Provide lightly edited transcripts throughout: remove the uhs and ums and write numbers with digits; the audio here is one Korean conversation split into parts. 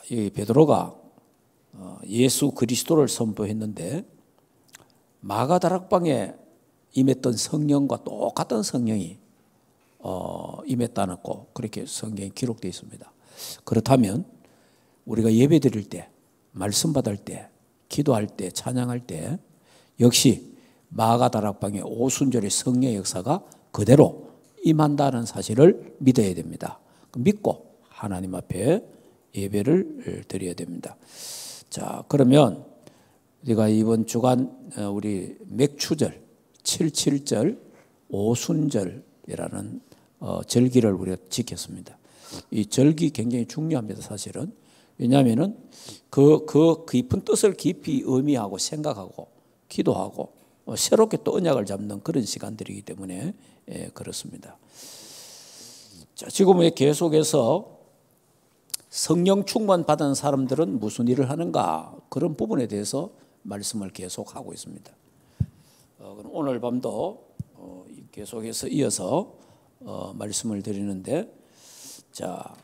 이 베드로가 예수 그리스도를 선포했는데 마가다락방에 임했던 성령과 똑같은 성령이 임했다는 거, 그렇게 성경에 기록되어 있습니다. 그렇다면 우리가 예배 드릴 때, 말씀 받을 때, 기도할 때, 찬양할 때 역시 마가다락방의 오순절의 성령의 역사가 그대로 임한다는 사실을 믿어야 됩니다. 믿고 하나님 앞에 예배를 드려야 됩니다. 자, 그러면 우리가 이번 주간 우리 맥추절, 77절, 오순절이라는 절기를 우리가 지켰습니다. 이 절기 굉장히 중요합니다, 사실은. 왜냐하면은 그 깊은 뜻을 깊이 의미하고 생각하고 기도하고 새롭게 또 언약을 잡는 그런 시간들이기 때문에 그렇습니다. 자, 지금 계속해서 성령 충만 받은 사람들은 무슨 일을 하는가, 그런 부분에 대해서 말씀을 계속하고 있습니다. 그럼 오늘 밤도 계속해서 이어서 말씀을 드리는데, 자,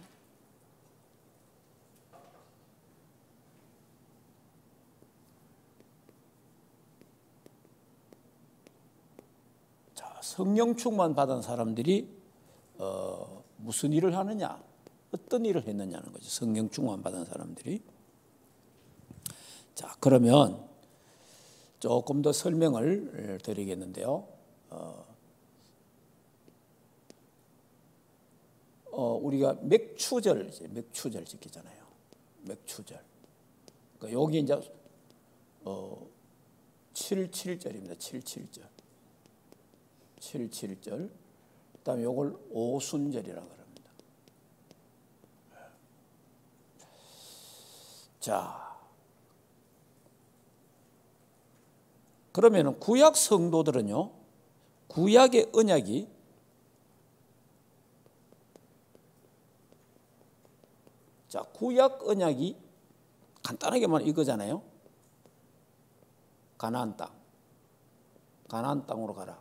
성령 충만 받은 사람들이 무슨 일을 하느냐, 어떤 일을 했느냐는 거죠. 성령 충만 받은 사람들이. 자, 그러면 조금 더 설명을 드리겠는데요. 우리가 맥추절 지키잖아요. 맥추절. 그러니까 여기 이제 77절입니다. 77절. 그다음에 이걸 오순절이라고 합니다. 자, 그러면은 구약 성도들은요, 구약의 언약이 구약 언약이 간단하게 말하면 이거잖아요. 가나안 땅으로 가라.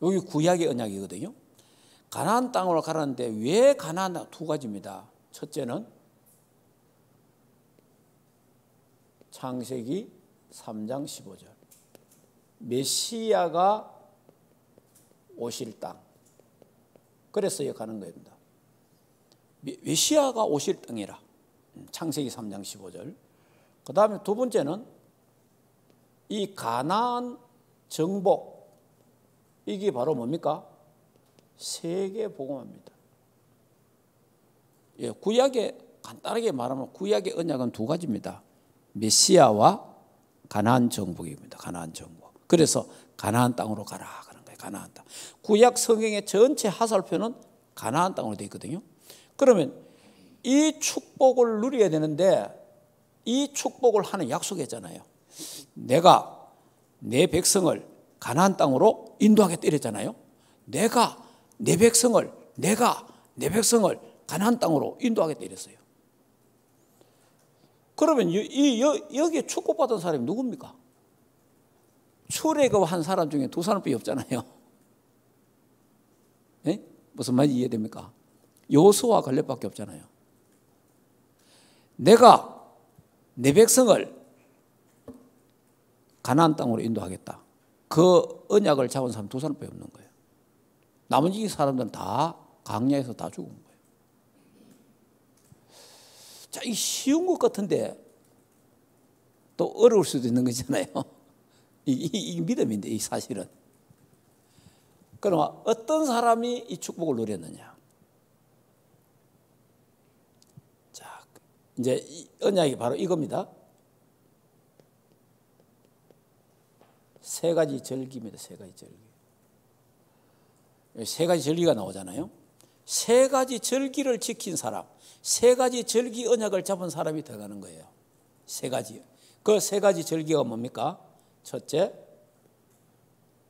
여기 구약의 언약이거든요. 가나안 땅으로 가라는데 왜 가나안 땅? 두 가지입니다. 첫째는 창세기 3장 15절. 메시아가 오실 땅. 그래서 가는 겁니다. 메시아가 오실 땅이라. 창세기 3장 15절. 그 다음에 두 번째는 이 가나안 정복. 이게 바로 뭡니까? 세계 복음화입니다. 예, 구약에 간단하게 말하면 구약의 언약은 두 가지입니다. 메시아와 가나안 정복입니다. 가나안 정복. 그래서 가나안 땅으로 가라 그런 거예요. 가나안 땅. 구약 성경의 전체 하살표는 가나안 땅으로 되어 있거든요. 그러면 이 축복을 누려야 되는데 이 축복을 하는 약속했잖아요. 내가 내 백성을 가나안 땅으로 인도하겠다 이랬잖아요. 내가 내 백성을 가나안 땅으로 인도하겠다 이랬어요. 그러면 여기에 축복받은 사람이 누굽니까? 출애굽한 사람 중에 두 사람밖에 없잖아요. 네? 무슨 말인지 이해됩니까? 여호수아와 갈렙밖에 없잖아요. 내가 내 백성을 가나안 땅으로 인도하겠다. 그 언약을 잡은 사람 두 사람밖에 없는 거예요. 나머지 사람들은 다 광야에서 다 죽은 거예요. 자, 이 쉬운 것 같은데 또 어려울 수도 있는 거잖아요. 이 믿음인데, 이 사실은. 그럼 어떤 사람이 이 축복을 누렸느냐? 자, 이제 이 언약이 바로 이겁니다. 세 가지 절기입니다. 세 가지 절기. 세 가지 절기가 나오잖아요. 세 가지 절기를 지킨 사람, 세 가지 절기 언약을 잡은 사람이 들어가는 거예요. 세 가지. 그 세 가지 절기가 뭡니까? 첫째,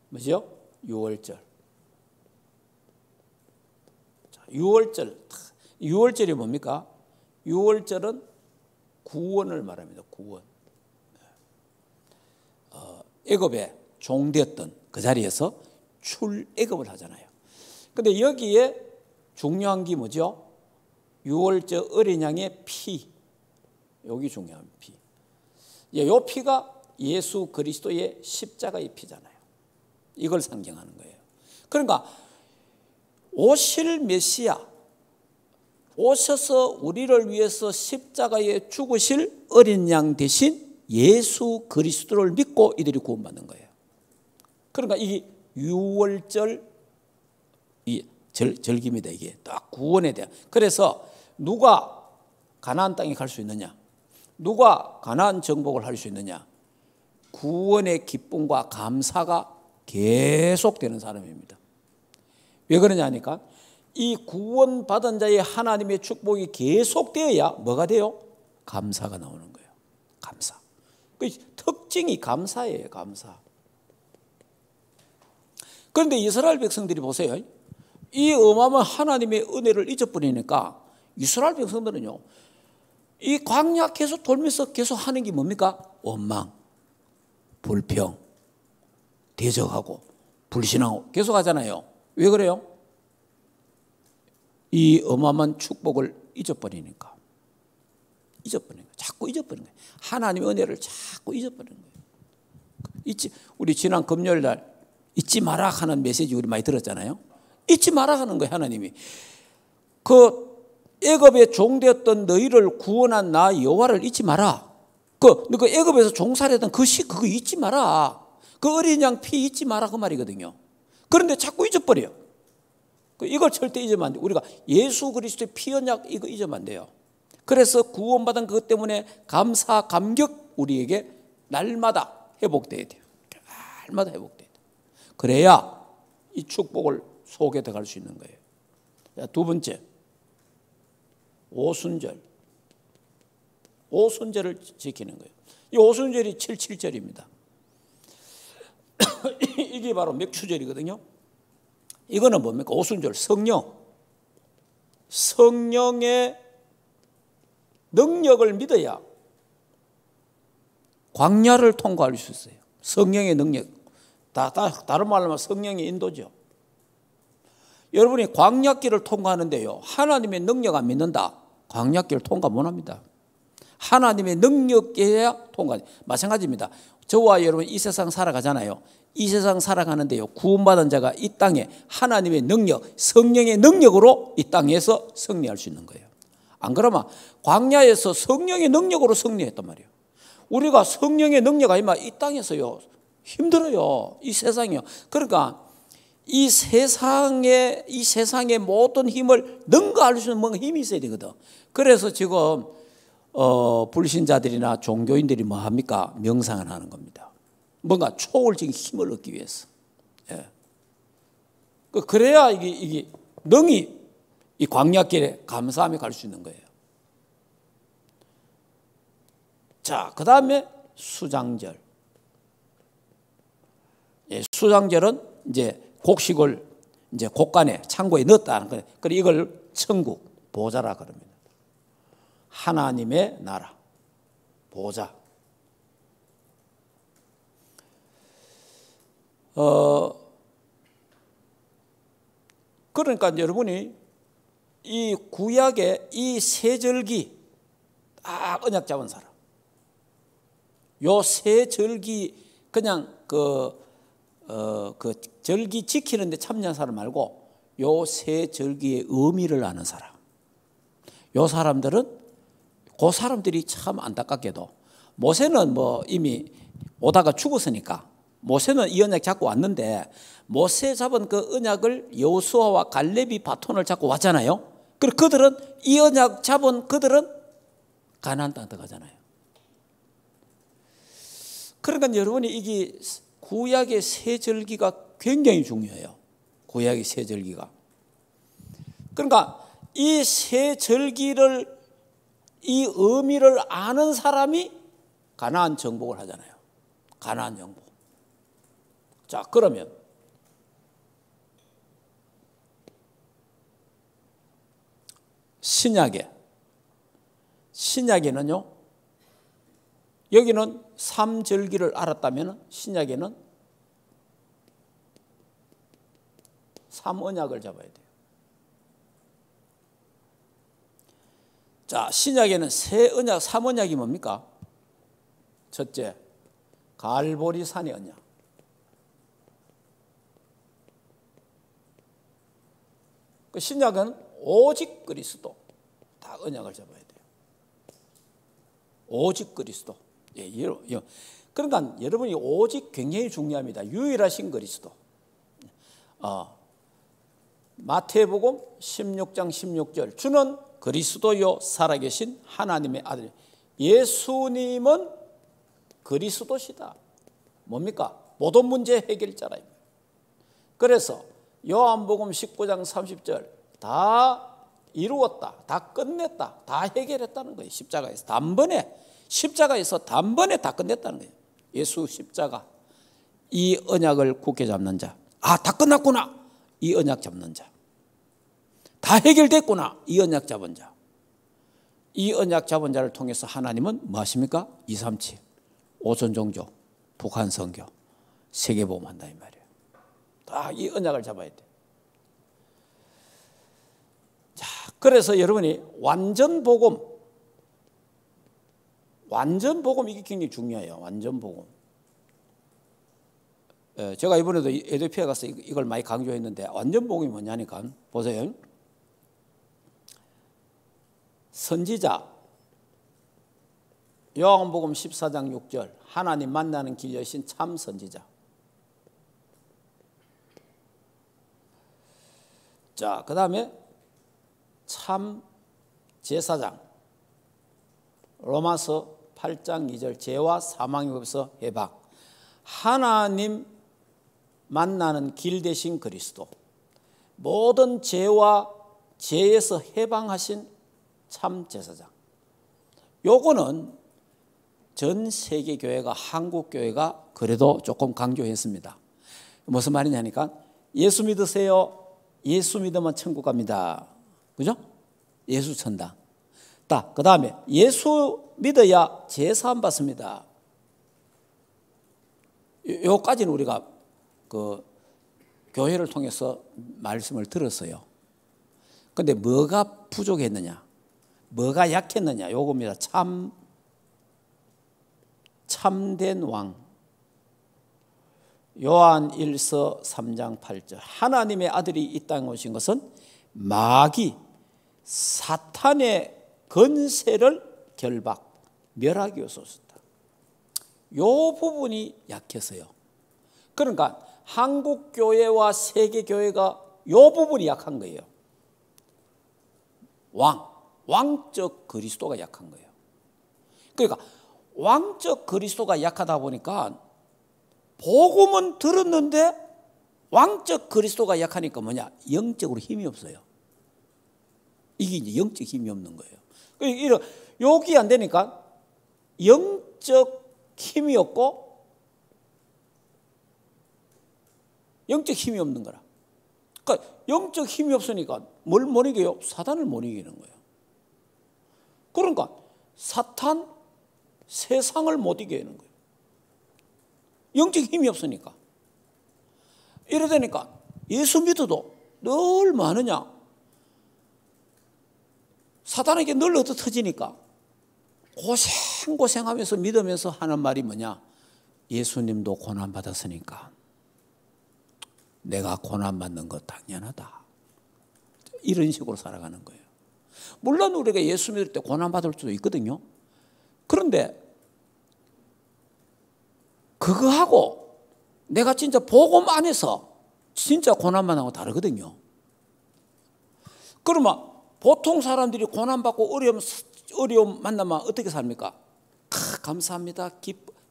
뭐죠? 유월절. 자, 유월절이 뭡니까? 유월절은 구원을 말합니다. 구원. 애굽에 종되었던 그 자리에서 출애굽을 하잖아요. 그런데 여기에 중요한 게 뭐죠? 유월절 어린 양의 피, 여기 중요한 피. 이 피가 예수 그리스도의 십자가의 피잖아요. 이걸 상징하는 거예요. 그러니까 오실 메시아, 오셔서 우리를 위해서 십자가에 죽으실 어린 양 대신 예수 그리스도를 믿고 이들이 구원받는 거예요. 그러니까 이 유월절 절기입니다. 이게 딱 구원에 대한. 그래서 누가 가나안 땅에 갈 수 있느냐? 누가 가나안 정복을 할 수 있느냐? 구원의 기쁨과 감사가 계속되는 사람입니다. 왜 그러냐니까 이 구원받은 자의 하나님의 축복이 계속되어야 뭐가 돼요? 감사가 나오는 거예요. 감사. 그 특징이 감사예요. 감사. 그런데 이스라엘 백성들이 보세요. 이 어마어마한 하나님의 은혜를 잊어버리니까 이스라엘 백성들은요, 이 광야 계속 돌면서 계속 하는 게 뭡니까? 원망, 불평, 대적하고 불신하고 계속 하잖아요. 왜 그래요? 이 어마어마한 축복을 잊어버리니까. 자꾸 잊어버리는 거예요. 하나님의 은혜를 자꾸 잊어버리는 거예요. 우리 지난 금요일 날 잊지 마라 하는 메시지 우리 많이 들었잖아요. 잊지 마라 하는 거예요. 하나님이. 그 애굽의 종되었던 너희를 구원한 나 여호와를 잊지 마라. 그 애굽에서 종살이했던 그거 잊지 마라. 그 어린 양 피 잊지 마라 그 말이거든요. 그런데 자꾸 잊어버려요. 이걸 절대 잊으면 안 돼요. 우리가 예수 그리스도의 피 언약 이거 잊으면 안 돼요. 그래서 구원받은 그것 때문에 감사 감격 우리에게 날마다 회복돼야 돼요. 날마다 회복돼야 돼요. 그래야 이 축복을 속에 들어갈 수 있는 거예요. 자, 두 번째, 오순절. 오순절을 지키는 거예요. 이 오순절이 77절입니다. 이게 바로 맥추절이거든요. 이거는 뭡니까? 오순절, 성령의 능력을 믿어야 광야를 통과할 수 있어요. 성령의 능력. 다른 말로 하면 성령의 인도죠. 여러분이 광야길을 통과하는데요, 하나님의 능력 안 믿는다, 광야길을 통과 못합니다. 하나님의 능력이어야 통과. 마찬가지입니다. 저와 여러분 이 세상 살아가잖아요. 이 세상 살아가는데요, 구원받은 자가 이 땅에 하나님의 능력, 성령의 능력으로 이 땅에서 승리할 수 있는 거예요. 안 그러면 광야에서 성령의 능력으로 승리했단 말이에요. 우리가 성령의 능력 아니면 이 땅에서요 힘들어요. 이 세상이요. 그러니까 이 세상의 모든 힘을 능가할 수 있는 뭔가 힘이 있어야 되거든. 그래서 지금 불신자들이나 종교인들이 뭐 합니까? 명상을 하는 겁니다. 뭔가 초월적인 힘을 얻기 위해서. 예. 그래야 이게 능히 이 광야길에 감사함이 갈 수 있는 거예요. 자, 그 다음에 수장절. 예, 수장절은 이제 곡식을 이제 곡간에 창고에 넣었다는 거예요. 그래서 이걸 천국 보좌라 그럽니다. 하나님의 나라 보좌. 그러니까 여러분이 이 구약의 이 세 절기 딱 언약 잡은 사람, 요 세 절기 그냥 그 절기 지키는데 참여한 사람 말고 요 세 절기의 의미를 아는 사람, 요 사람들은 그 사람들이 참 안타깝게도 모세는 뭐 이미 오다가 죽었으니까 모세는 이 언약 잡고 왔는데 모세 잡은 그 언약을 여호수아와 갈렙이 바톤을 잡고 왔잖아요. 그리고 그들은 이 언약 잡은 그들은 가나안 땅 들어가잖아요. 그러니까 여러분이 이게 구약의 세 절기가 굉장히 중요해요. 구약의 세 절기가. 그러니까 이 세 절기를 이 의미를 아는 사람이 가나안 정복을 하잖아요. 가나안 정복. 자, 그러면 신약에는요, 여기는 삼절기를 알았다면 신약에는 삼언약을 잡아야 돼요. 자, 신약에는 새 언약, 3언약이 뭡니까? 첫째, 갈보리산의 언약. 그 신약은 오직 그리스도. 다 언약을 잡아야 돼요. 오직 그리스도. 예, 그러니까 여러분이 오직 굉장히 중요합니다. 유일하신 그리스도. 마태복음 16장 16절. 주는 그리스도요 살아계신 하나님의 아들. 예수님은 그리스도시다. 뭡니까? 모든 문제 해결자라. 그래서 요한복음 19장 30절. 다 이루었다. 다 끝냈다. 다 해결했다는 거예요. 십자가에서 단번에 다 끝냈다는 거예요. 예수 십자가. 이 언약을 굳게 잡는 자. 아, 다 끝났구나. 이 언약 잡는 자. 다 해결됐구나. 이 언약 잡은 자. 이 언약 잡은 자를 통해서 하나님은 뭐 하십니까? 237, 오순종교, 북한 선교, 세계보험 한다 이 말이에요. 다 이 언약을 잡아야 돼. 자, 그래서 여러분이 완전복음 이게 굉장히 중요해요. 완전복음. 제가 이번에도 에티오피아 가서 이걸 많이 강조했는데 완전복음이 뭐냐니까 보세요. 선지자 요한복음 14장 6절 하나님 만나는 길 여신 참 선지자. 자, 그 다음에 참 제사장 로마서 8장 2절 죄와 사망의 법에서 해방. 하나님 만나는 길 대신 그리스도. 모든 죄와 죄에서 해방하신 참 제사장. 요거는 전 세계 교회가 한국 교회가 그래도 조금 강조했습니다. 무슨 말이냐니까 예수 믿으세요. 예수 믿으면 천국 갑니다. 그죠? 예수 천당. 그 다음에 예수 믿어야 제사함 받습니다. 요까지는 우리가 그 교회를 통해서 말씀을 들었어요. 그런데 뭐가 부족했느냐? 뭐가 약했느냐? 요겁니다. 참된 왕. 요한 1서 3장 8절. 하나님의 아들이 이 땅에 오신 것은 마귀, 사탄의 건세를 결박, 멸하기 위해서 오셨다. 요 부분이 약해서요. 그러니까 한국 교회와 세계 교회가 요 부분이 약한 거예요. 왕적 그리스도가 약한 거예요. 그러니까 왕적 그리스도가 약하다 보니까 복음은 들었는데 왕적 그리스도가 약하니까 뭐냐? 영적으로 힘이 없어요. 이게 이제 영적 힘이 없는 거예요. 그러니까 여기 안 되니까 영적 힘이 없고 영적 힘이 없는 거라. 그러니까 영적 힘이 없으니까 뭘 못 이겨요? 사단을 못 이기는 거예요. 그러니까 사탄, 세상을 못 이기는 거예요. 영적 힘이 없으니까. 이러다니까 예수 믿어도 늘 많으냐? 사단에게 늘 얻어 터지니까 고생하면서 믿으면서 하는 말이 뭐냐? 예수님도 고난받았으니까 내가 고난받는 거 당연하다. 이런 식으로 살아가는 거예요. 물론 우리가 예수 믿을 때 고난받을 수도 있거든요. 그런데 그거하고 내가 진짜 복음 안에서 진짜 고난만 하고 다르거든요. 그러면 보통 사람들이 고난받고 어려움 만나면 어떻게 삽니까? 감사합니다.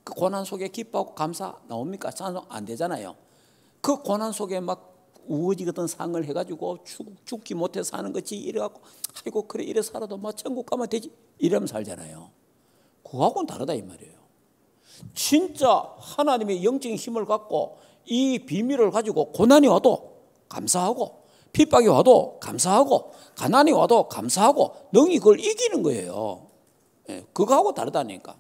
그 고난 속에 기뻐하고 감사 나옵니까? 안 되잖아요. 그 고난 속에 막 우거지거든 상을 해가지고 죽지 못해서 사는 거지 이래갖고 아이고 그래 이래 살아도 뭐 천국 가면 되지 이러면 살잖아요. 그거하고는 다르다 이 말이에요. 진짜 하나님의 영적인 힘을 갖고 이 비밀을 가지고 고난이 와도 감사하고 핍박이 와도 감사하고 가난이 와도 감사하고 능히 그걸 이기는 거예요. 그거하고 다르다니까.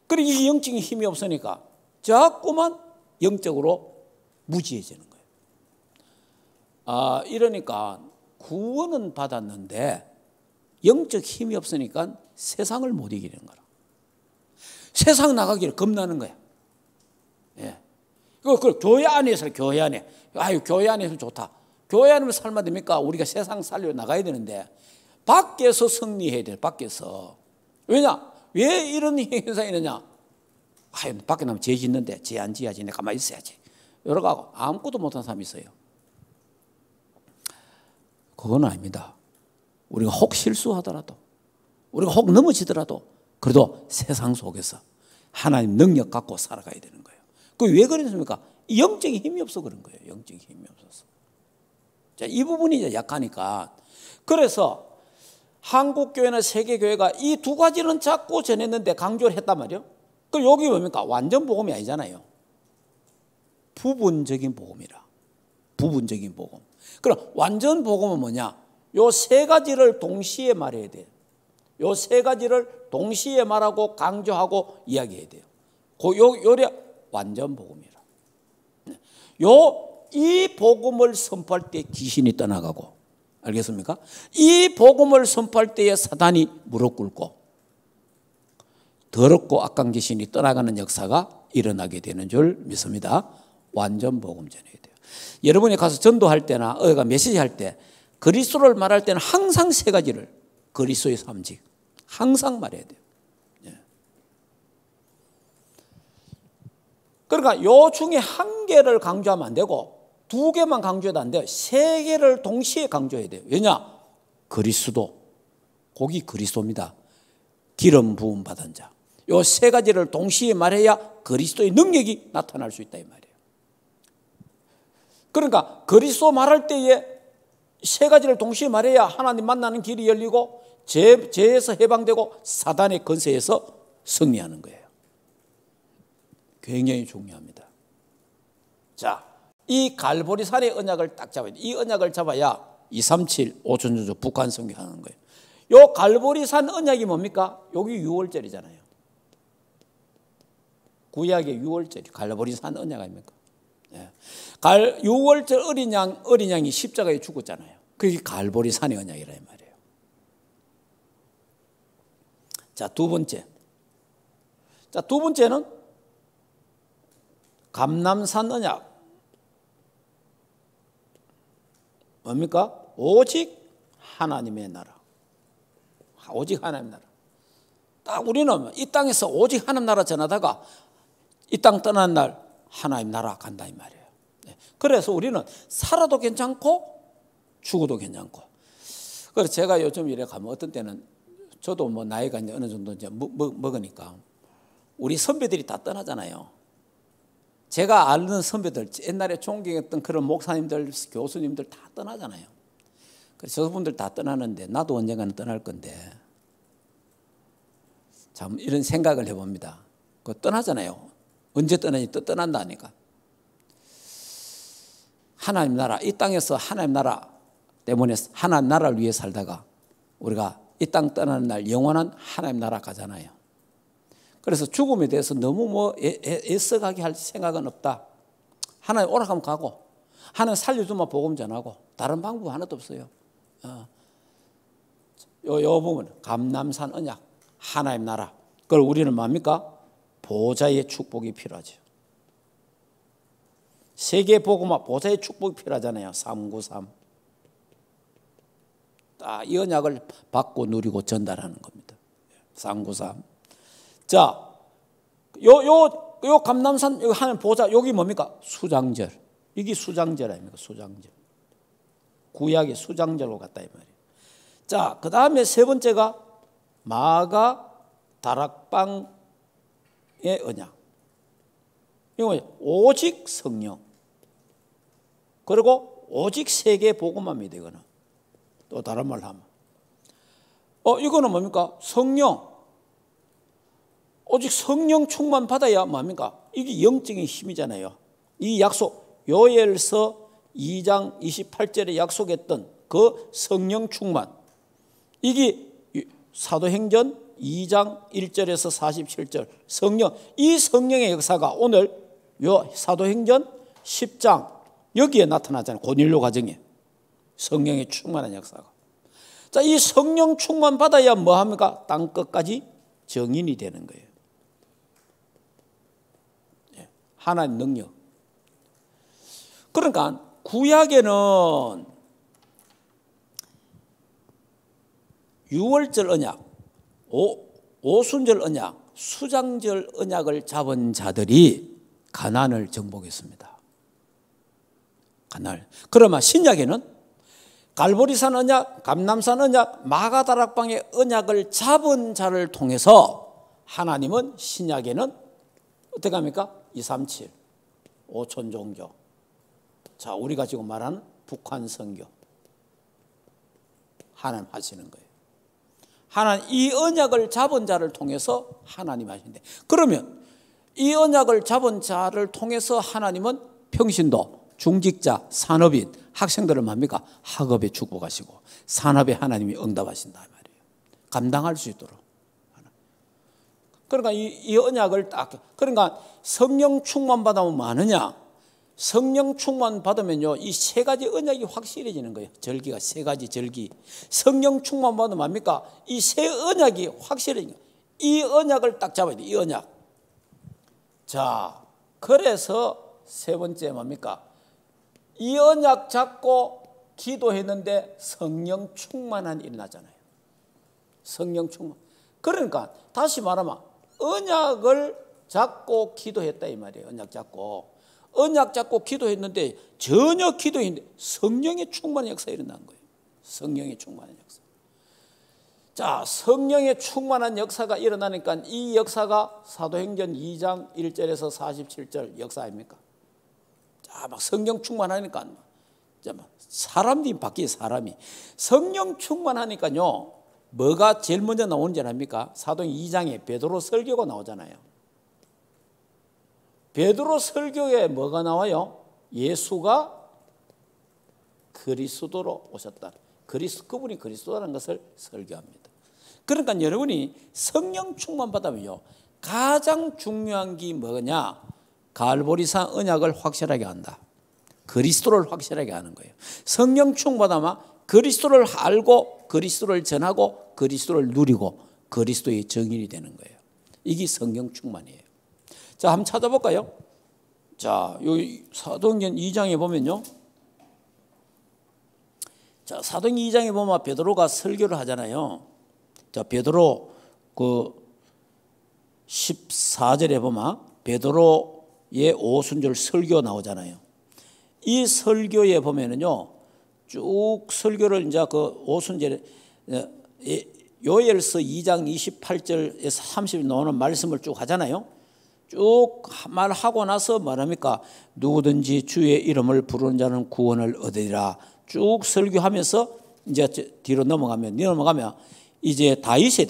그래 이 영적인 힘이 없으니까 자꾸만 영적으로 무지해지는 거예요. 이러니까 구원은 받았는데 영적 힘이 없으니까 세상을 못 이기는 거라. 세상 나가기를 겁나는 거야. 예. 그 교회 안에서 교회 안에 아유 교회 안에서 좋다. 교회 안에서 살면 됩니까? 우리가 세상 살려 나가야 되는데 밖에서 승리해야 돼. 밖에서. 왜냐? 왜 이런 현상이 있느냐? 아유 밖에 나면 죄 짓는데 죄 안 지어야지. 내가 가만히 있어야지. 여러 가지 아무것도 못한 사람이 있어요. 그건 아닙니다. 우리가 혹 실수하더라도 우리가 혹 넘어지더라도 그래도 세상 속에서 하나님 능력 갖고 살아가야 되는 거예요. 그 왜 그랬습니까? 영적인 힘이 없어 그런 거예요. 영적인 힘이 없어서. 자, 이 부분이 이제 약하니까. 그래서 한국교회나 세계교회가 이 두 가지는 자꾸 전했는데 강조를 했단 말이에요. 그 여기 뭡니까? 완전 복음이 아니잖아요. 부분적인 복음이라. 부분적인 복음. 그럼 완전 복음은 뭐냐? 요 세 가지를 동시에 말해야 돼요. 요 세 가지를 동시에 말하고 강조하고 이야기해야 돼요. 요래 완전 복음이라. 이 복음을 선포할 때 귀신이 떠나가고, 알겠습니까? 이 복음을 선포할 때에 사단이 무릎 꿇고 더럽고 악한 귀신이 떠나가는 역사가 일어나게 되는 줄 믿습니다. 완전 복음 전해야 돼요. 여러분이 가서 전도할 때나 어디가 메시지 할 때 그리스도를 말할 때는 항상 세 가지를 그리스도의 삼직 항상 말해야 돼요. 예. 그러니까 요 중에 한 개를 강조하면 안 되고 두 개만 강조해도 안 돼요. 세 개를 동시에 강조해야 돼요. 왜냐? 그리스도, 거기 그리스도입니다. 기름 부음 받은 자. 요 세 가지를 동시에 말해야 그리스도의 능력이 나타날 수 있다 이 말이에요. 그러니까 그리스도 말할 때에 세 가지를 동시에 말해야 하나님 만나는 길이 열리고 죄에서 해방되고 사단의 권세에서 승리하는 거예요. 굉장히 중요합니다. 자, 이 갈보리산의 언약을 딱 잡아야 돼. 이 언약을 잡아야 237 오천주주 북한 성경하는 거예요. 요 갈보리산 언약이 뭡니까? 여기 6월절이잖아요. 구약의 6월절 갈보리산 언약 아닙니까? 예. 6월절 어린 양이 십자가에 죽었잖아요. 그게 갈보리산의 언약이라 이 말이에요. 자, 두 번째. 자, 두 번째는 감람산 언약. 뭡니까? 오직 하나님의 나라. 오직 하나님의 나라. 딱 우리는 이 땅에서 오직 하나님 나라 전하다가 이 땅 떠난 날 하나님 나라 간다 이 말이에요. 그래서 우리는 살아도 괜찮고 죽어도 괜찮고. 그래서 제가 요즘 이래 가면 어떤 때는 저도 뭐 나이가 이제 어느 정도 이제 먹으니까 우리 선배들이 다 떠나잖아요. 제가 아는 선배들, 옛날에 존경했던 그런 목사님들, 교수님들 다 떠나잖아요. 그래서 저분들 다 떠나는데 나도 언젠가는 떠날 건데 참 이런 생각을 해봅니다. 그 떠나잖아요. 언제 떠나니 또 떠난다니까. 하나님 나라, 이 땅에서 하나님 나라 때문에 하나님 나라를 위해 살다가 우리가 이 땅 떠나는 날 영원한 하나님 나라 가잖아요. 그래서 죽음에 대해서 너무 애써가게 할 생각은 없다. 하나님 오락하면 가고 하나님 살려주면 복음 전하고 다른 방법 하나도 없어요. 요 부분 감람산 언약 하나님 나라. 그걸 우리는 뭡니까? 보좌의 축복이 필요하죠. 세계 복음화 보좌의 축복이 필요하잖아요. 393. 딱 이 언약을 받고 누리고 전달하는 겁니다. 393. 자, 요 감람산 여기 하는 보좌 여기 뭡니까? 수장절. 이게 수장절 아닙니까? 수장절. 구약의 수장절로 갔다 이 말이에요. 자, 그 다음에 세 번째가 마가 다락방의 언약. 이거 오직 성령. 그리고 오직 세계 복음화입니다. 이거는 또 다른 말로 하면 이거는 뭡니까? 성령. 오직 성령 충만 받아야 뭡니까? 이게 영적인 힘이잖아요. 이 약속 요엘서 2장 28절에 약속했던 그 성령 충만. 이게 사도행전 2장 1절에서 47절 성령. 이 성령의 역사가 오늘 요 사도행전 10장 여기에 나타나잖아요. 고넬료 가정에. 성령의 충만한 역사가. 자, 이 성령 충만 받아야 뭐 합니까? 땅 끝까지 정인이 되는 거예요. 하나님 능력. 그러니까 구약에는 유월절 언약, 오순절 언약, 수장절 언약을 잡은 자들이 가나안을 정복했습니다. 가나안. 그러면 신약에는 갈보리산 언약, 감람산 언약, 마가다락방의 언약을 잡은 자를 통해서 하나님은 신약에는 어떻게 합니까? 237, 5천 종교. 자, 우리가 지금 말하는 북한 선교. 하나님 하시는 거예요. 하나님, 이 언약을 잡은 자를 통해서 하나님 하신대. 그러면 이 언약을 잡은 자를 통해서 하나님은 평신도, 중직자, 산업인, 학생들을 뭡니까? 학업에 축복하시고 산업에 하나님이 응답하신다 말이에요. 감당할 수 있도록. 그러니까 이 언약을 딱, 그러니까 성령 충만 받으면 뭐 하느냐? 성령 충만 받으면요, 이 세 가지 언약이 확실해지는 거예요. 절기가 세 가지 절기. 성령 충만 받으면 뭡니까? 이 세 언약이 확실해지는 거예요. 이 언약을 딱 잡아야 돼, 이 언약. 자, 그래서 세 번째 뭡니까? 이 언약 잡고 기도했는데 성령 충만한 일이 나잖아요. 성령 충만. 그러니까 다시 말하면 언약을 잡고 기도했다 이 말이에요. 언약 잡고 기도했는데 전혀 기도했는데 성령의 충만한 역사가 일어난 거예요. 성령의 충만한 역사. 자, 성령의 충만한 역사가 일어나니까 이 역사가 사도행전 2장 1절에서 47절 역사 아닙니까? 자, 막 성령 충만하니까 사람이 바뀌어요. 사람이 성령 충만하니까요, 뭐가 제일 먼저 나오는지 아닙니까? 사도행 2장에 베드로 설교가 나오잖아요. 베드로 설교에 뭐가 나와요? 예수가 그리스도로 오셨다. 그분이 그리스도라는 것을 설교합니다. 그러니까 여러분이 성령 충만 받으면요, 가장 중요한 게 뭐냐? 갈보리산 언약을 확실하게 한다. 그리스도를 확실하게 하는 거예요. 성령 충만하면 그리스도를 알고 그리스도를 전하고 그리스도를 누리고 그리스도의 정인이 되는 거예요. 이게 성령 충만이에요. 자, 한번 찾아볼까요? 자, 여기 사도행전 2장에 보면요. 자, 사도행전 2장에 보면 베드로가 설교를 하잖아요. 자, 베드로 그 14절에 보면 베드로의 오순절 설교 나오잖아요. 이 설교에 보면은요, 쭉 설교를 이제 그 오순절에 요엘서 2장 28절에서 30절 나오는 말씀을 쭉 하잖아요. 쭉 말하고 나서 말합니까? 누구든지 주의 이름을 부르는 자는 구원을 얻으리라. 쭉 설교하면서 이제 뒤로 넘어가면 이제 다윗에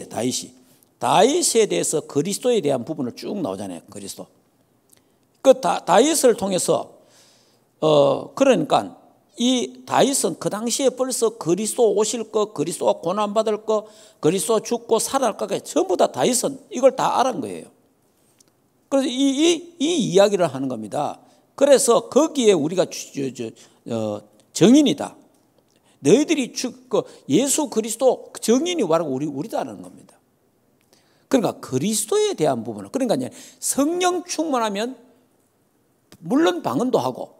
대해서 그리스도에 대한 부분을 쭉 나오잖아요. 그리스도. 그 다윗을 통해서 그러니까 이 다윗은 그 당시에 벌써 그리스도 오실 거, 그리스도가 고난 받을 거, 그리스도 죽고 살아날 거까지 전부 다 다윗은 이걸 다 알은 거예요. 그래서 이 이야기를 하는 겁니다. 그래서 거기에 우리가 정인이다. 너희들이 예수 그리스도 정인이 와라고 우리도 아는 겁니다. 그러니까 그리스도에 대한 부분은, 그러니까 성령 충만하면 물론 방언도 하고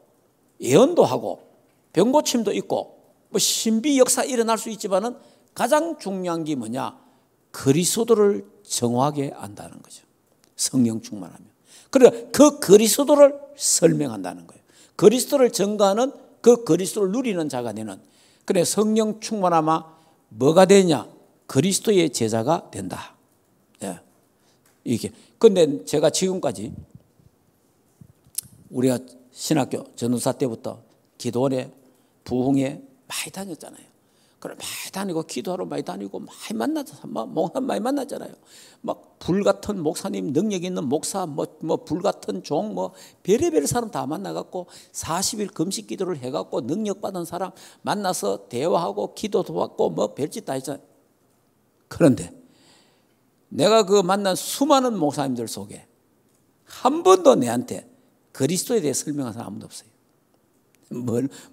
예언도 하고 병고침도 있고 뭐 신비 역사 일어날 수 있지만은 가장 중요한 게 뭐냐? 그리스도를 정확하게 안다는 거죠. 성령 충만하면. 그러니까 그 그리스도를 설명한다는 거예요. 그리스도를 전가하는 그 그리스도를 누리는 자가 되는. 그래, 성령 충만하면 뭐가 되냐? 그리스도의 제자가 된다. 예. 이게. 근데 제가 지금까지 우리가 신학교 전도사 때부터 기도원에 부흥에 많이 다녔잖아요. 그래 많이 다니고 기도하러 많이 다니고 많이 만났잖아요. 막 불같은 목사님, 능력 있는 목사, 불같은 종, 별의별 사람 다 만나갖고 40일 금식 기도를 해갖고 능력 받은 사람 만나서 대화하고 기도도 받고 별짓 다 했잖아요. 그런데 내가 그 만난 수많은 목사님들 속에 한 번도 내한테 그리스도에 대해 설명한 사람 아무도 없어요.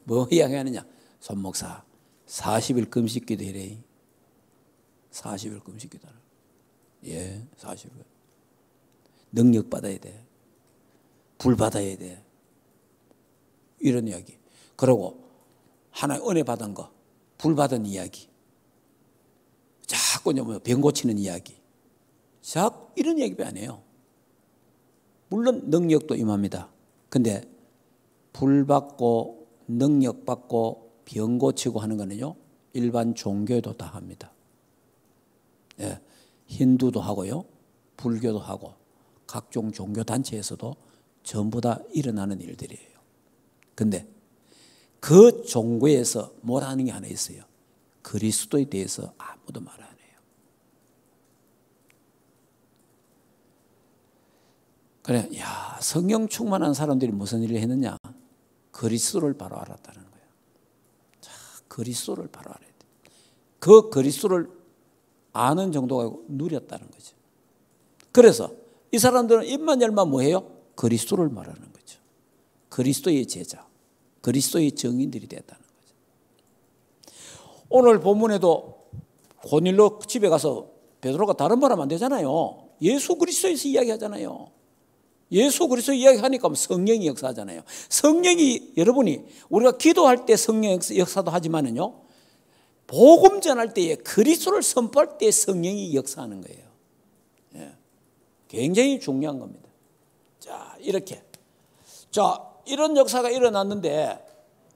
뭐 이야기하느냐? 손 목사 40일 금식 기도해래. 40일 금식 기도하라. 예, 40일. 능력 받아야 돼. 불 받아야 돼. 이런 이야기. 그리고 하나의 은혜 받은 거, 불 받은 이야기. 자꾸 병 고치는 이야기. 자꾸 이런 이야기 안 해요. 물론 능력도 임합니다. 근데 불 받고 능력 받고 병 고치고 하는 거는요, 일반 종교도 다 합니다. 예, 힌두도 하고요, 불교도 하고 각종 종교 단체에서도 전부 다 일어나는 일들이에요. 근데 그 종교에서 뭐라는 게 하나 있어요. 그리스도에 대해서 아무도 말 안 해요. 그래, 야, 성령 충만한 사람들이 무슨 일을 했느냐? 그리스도를 바로 알았다는 거예요. 자, 그리스도를 바로 알아야 돼. 그 그리스도를 아는 정도가 누렸다는 거죠. 그래서 이 사람들은 입만 열면 뭐해요? 그리스도를 말하는 거죠. 그리스도의 제자, 그리스도의 증인들이 됐다는 거죠. 오늘 본문에도 고넬료 집에 가서 베드로가 다른 말 하면 안 되잖아요. 예수 그리스도에서 이야기하잖아요. 예수 그리스도 이야기하니까 성령이 역사하잖아요. 성령이, 여러분이 우리가 기도할 때 성령 역사도 하지만은요, 복음 전할 때에 그리스도를 선포할 때 성령이 역사하는 거예요. 예. 굉장히 중요한 겁니다. 자, 이렇게. 자, 이런 역사가 일어났는데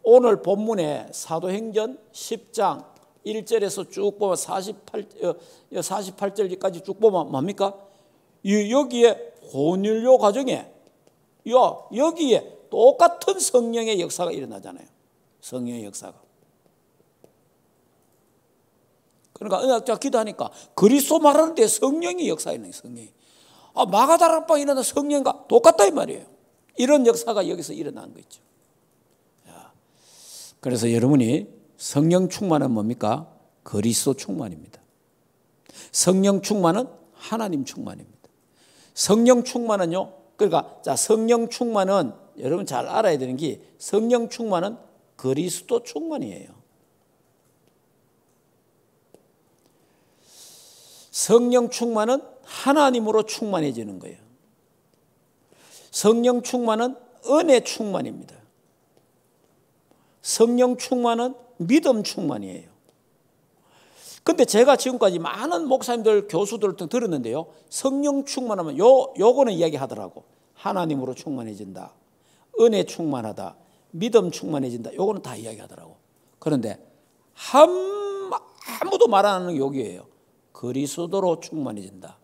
오늘 본문에 사도행전 10장 1절에서 쭉 보면 48절까지 쭉 보면 뭡니까? 여기에 고넬료 가정에 여기에 똑같은 성령의 역사가 일어나잖아요. 성령의 역사가. 그러니까 은혜학자 기도하니까 그리스도 말하는데 성령이 역사하는 성령이. 마가다락방 일어난 성령과 똑같다 이 말이에요. 이런 역사가 여기서 일어난 거 있죠. 그래서 여러분이 성령 충만은 뭡니까? 그리스도 충만입니다. 성령 충만은 하나님 충만입니다. 성령 충만은요, 그러니까 자, 성령 충만은 여러분 잘 알아야 되는 게 성령 충만은 그리스도 충만이에요. 성령 충만은 하나님으로 충만해지는 거예요. 성령 충만은 은혜 충만입니다. 성령 충만은 믿음 충만이에요. 근데 제가 지금까지 많은 목사님들, 교수들 들었는데요, 성령 충만하면 요거는 이야기하더라고. 하나님으로 충만해진다, 은혜 충만하다, 믿음 충만해진다. 요거는 다 이야기하더라고. 그런데 아무도 말 안 하는 게 여기예요. 그리스도로 충만해진다,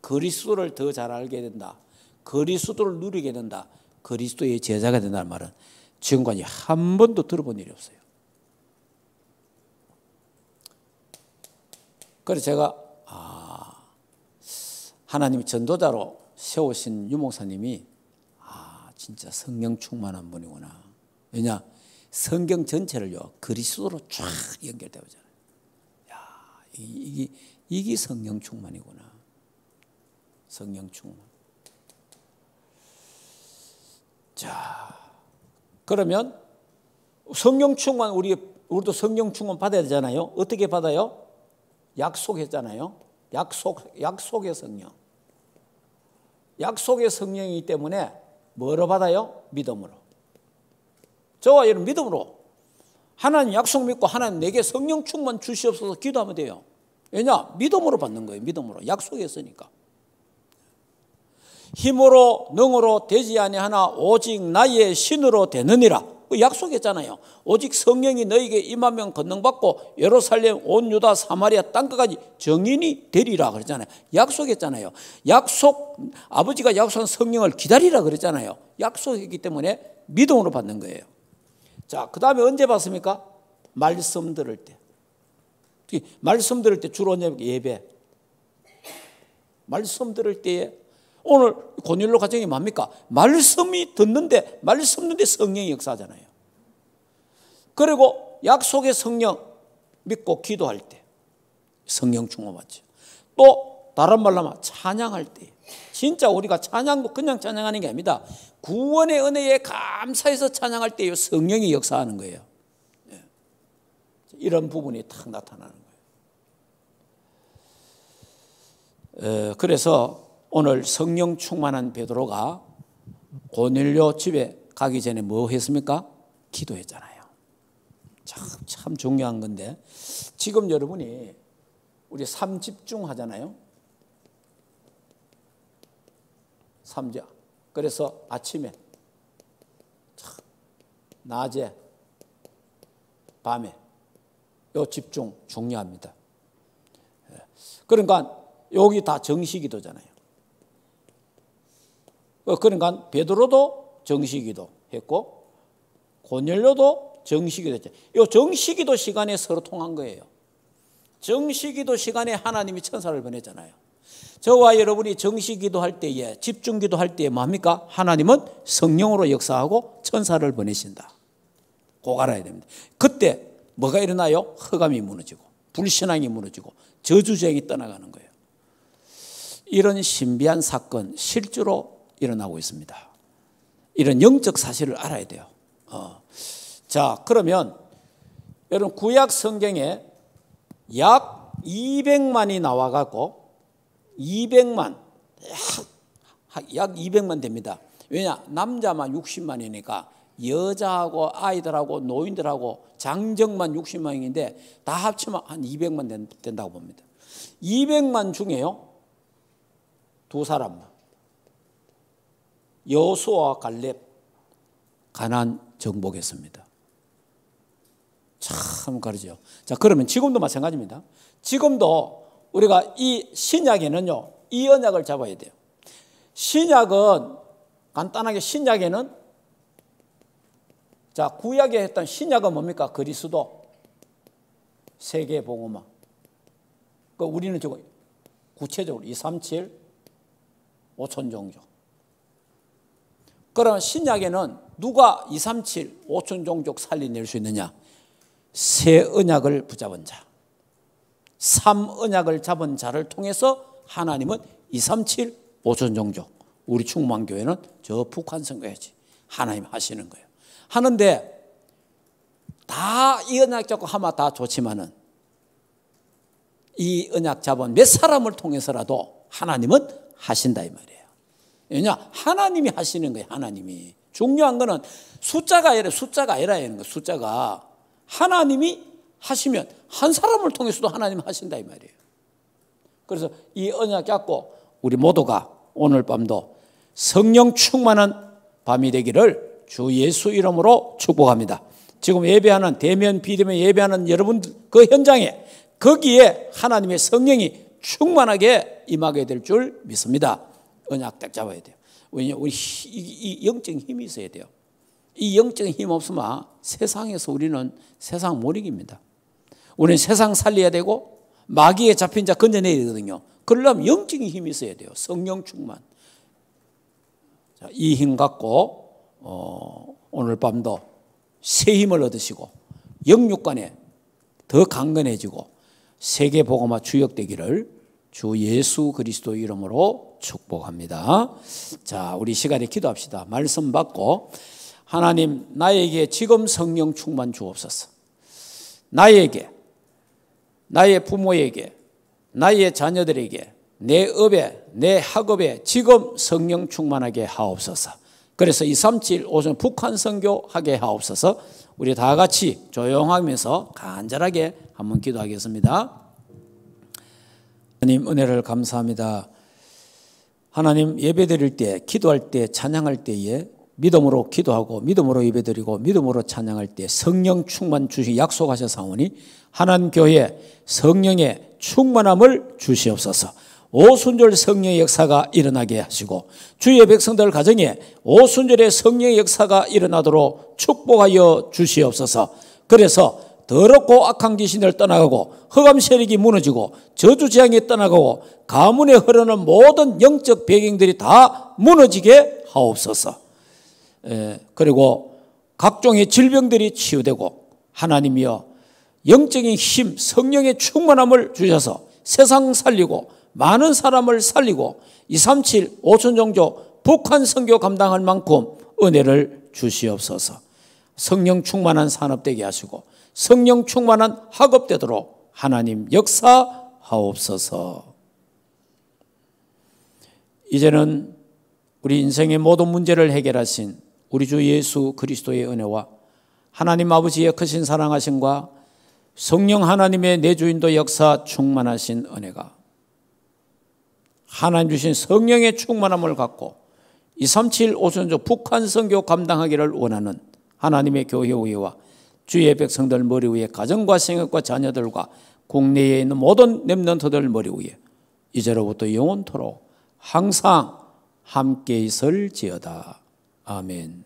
그리스도를 더 잘 알게 된다, 그리스도를 누리게 된다, 그리스도의 제자가 된다는 말은 지금까지 한 번도 들어본 일이 없어요. 그래서 제가 하나님이 전도자로 세우신 유목사님이 진짜 성령 충만한 분이구나. 왜냐? 성경 전체를요 그리스도로 쫙 연결되어 오잖아요. 이게 성령 충만이구나. 성령 충만. 자, 그러면 성령 충만, 우리도 성령 충만 받아야 되잖아요. 어떻게 받아요? 약속했잖아요. 약속의 성령. 약속의 성령이기 때문에 뭐로 받아요? 믿음으로. 저와 여러분 믿음으로. 하나님 약속 믿고 하나님 내게 성령 충만 주시옵소서 기도하면 돼요. 왜냐? 믿음으로 받는 거예요. 믿음으로. 약속했으니까. 힘으로 능으로 되지 아니하나 오직 나의 신으로 되느니라. 약속했잖아요. 오직 성령이 너에게 임하면 권능받고 예루살렘 온 유다 사마리아 땅끝까지 정인이 되리라 그랬잖아요. 약속했잖아요. 아버지가 약속한 성령을 기다리라 그랬잖아요. 약속했기 때문에 믿음으로 받는 거예요. 자, 그 다음에 언제 받습니까? 말씀 들을 때. 말씀 들을 때 주로 언제 예배. 말씀 들을 때에 오늘 고넬료 가정이 뭡니까? 말씀이 듣는데 성령이 역사하잖아요. 그리고 약속의 성령 믿고 기도할 때 성령 충만 받죠. 또 다른 말로 하면 찬양할 때, 진짜 우리가 찬양도 그냥 찬양하는 게 아닙니다. 구원의 은혜에 감사해서 찬양할 때요 성령이 역사하는 거예요. 이런 부분이 탁 나타나는 거예요. 그래서 오늘 성령 충만한 베드로가 고넬료 집에 가기 전에 뭐 했습니까? 기도했잖아요. 참 중요한 건데, 지금 여러분이 우리 3집중 하잖아요. 3자. 그래서 아침에, 낮에, 밤에 요 집중 중요합니다. 그러니까 여기 다 정시기도잖아요. 그러니까 베드로도 정시기도 했고 고넬료도 정시기도 했죠. 이 정시기도 시간에 서로 통한 거예요. 정시기도 시간에 하나님이 천사를 보냈잖아요. 저와 여러분이 정시기도 할 때에, 집중기도 할 때에 뭡니까? 하나님은 성령으로 역사하고 천사를 보내신다. 꼭 알아야 됩니다. 그때 뭐가 일어나요? 흑암이 무너지고 불신앙이 무너지고 저주쟁이 떠나가는 거예요. 이런 신비한 사건 실제로 일어나고 있습니다. 이런 영적 사실을 알아야 돼요. 자, 그러면 여러분 구약 성경에 약 200만이 나와갖고 200만, 약 200만 됩니다. 왜냐? 남자만 60만이니까 여자하고 아이들하고 노인들하고 장정만 60만인데 다 합치면 한 200만 된다고 봅니다. 200만 중에요, 두 사람만, 여호수아와 갈렙, 가나안 정복했습니다. 참 가르죠. 자, 그러면 지금도 마찬가지입니다. 지금도 우리가 이 신약에는요, 이 언약을 잡아야 돼요. 신약은 간단하게 신약에는, 자, 구약에 했던 신약은 뭡니까? 그리스도, 세계 복음화. 우리는 지금 구체적으로 237, 5천 종족. 그러면 신약에는 누가 237, 5천 종족 살려낼 수 있느냐? 새 언약을 붙잡은 자, 3언약을 잡은 자를 통해서 하나님은 237, 5천 종족, 우리 충만교회는 저 북한 선교회지 하나님 하시는 거예요. 하는데 다 이 언약 잡고 하면 다 좋지만은 이 언약 잡은 몇 사람을 통해서라도 하나님은 하신다 이 말이에요. 왜냐? 하나님이 하시는 거예요. 하나님이. 중요한 거는 숫자가 아니라 이런 거예요. 숫자가 하나님이 하시면 한 사람을 통해서도 하나님 하신다 이 말이에요. 그래서 이 언약 잡고 우리 모두가 오늘 밤도 성령 충만한 밤이 되기를 주 예수 이름으로 축복합니다. 지금 예배하는 대면 비대면 예배하는 여러분들 그 현장에 거기에 하나님의 성령이 충만하게 임하게 될 줄 믿습니다. 언약 딱 잡아야 돼요. 왜냐하면 우리 이 영적인 힘이 있어야 돼요. 이 영적인 힘 없으면 세상에서 우리는 세상 못 이깁니다. 우리는 세상 살려야 되고 마귀에 잡힌 자 건져내야 되거든요. 그러려면 영적인 힘이 있어야 돼요. 성령 충만. 자, 이 힘 갖고 오늘 밤도 새 힘을 얻으시고 영육간에 더 강건해지고 세계 복음화 주역되기를 주 예수 그리스도 이름으로 축복합니다. 자, 우리 시간에 기도합시다. 말씀 받고 하나님, 나에게 지금 성령 충만 주옵소서. 나에게, 나의 부모에게, 나의 자녀들에게, 내 업에, 내 학업에 지금 성령 충만하게 하옵소서. 그래서 237 오전 북한 선교 하게 하옵소서. 우리 다 같이 조용하면서 간절하게 한번 기도하겠습니다. 하나님 은혜를 감사합니다. 하나님 예배드릴 때, 기도할 때, 찬양할 때에 믿음으로 기도하고 믿음으로 예배드리고 믿음으로 찬양할 때 성령 충만 주시 약속하셨사오니 하나님 교회 성령의 충만함을 주시옵소서. 오순절 성령의 역사가 일어나게 하시고 주의 백성들 가정에 오순절의 성령의 역사가 일어나도록 축복하여 주시옵소서. 그래서 더럽고 악한 귀신을 떠나가고 흑암 세력이 무너지고 저주재앙이 떠나가고 가문에 흐르는 모든 영적 배경들이 다 무너지게 하옵소서. 그리고 각종의 질병들이 치유되고 하나님이여 영적인 힘, 성령의 충만함을 주셔서 세상 살리고 많은 사람을 살리고 237, 5천 종족 북한 선교 감당할 만큼 은혜를 주시옵소서. 성령 충만한 산업 되게 하시고 성령 충만한 학업 되도록 하나님 역사하옵소서. 이제는 우리 인생의 모든 문제를 해결하신 우리 주 예수 그리스도의 은혜와 하나님 아버지의 크신 사랑하심과 성령 하나님의 내주인도 역사 충만하신 은혜가 하나님 주신 성령의 충만함을 갖고 237 오순절 북한 선교 감당하기를 원하는 하나님의 교회 위와 주의 백성들 머리 위에 가정과 생업과 자녀들과 국내에 있는 모든 렘넌트들 머리 위에 이제로부터 영원토록 항상 함께 있을지어다. 아멘.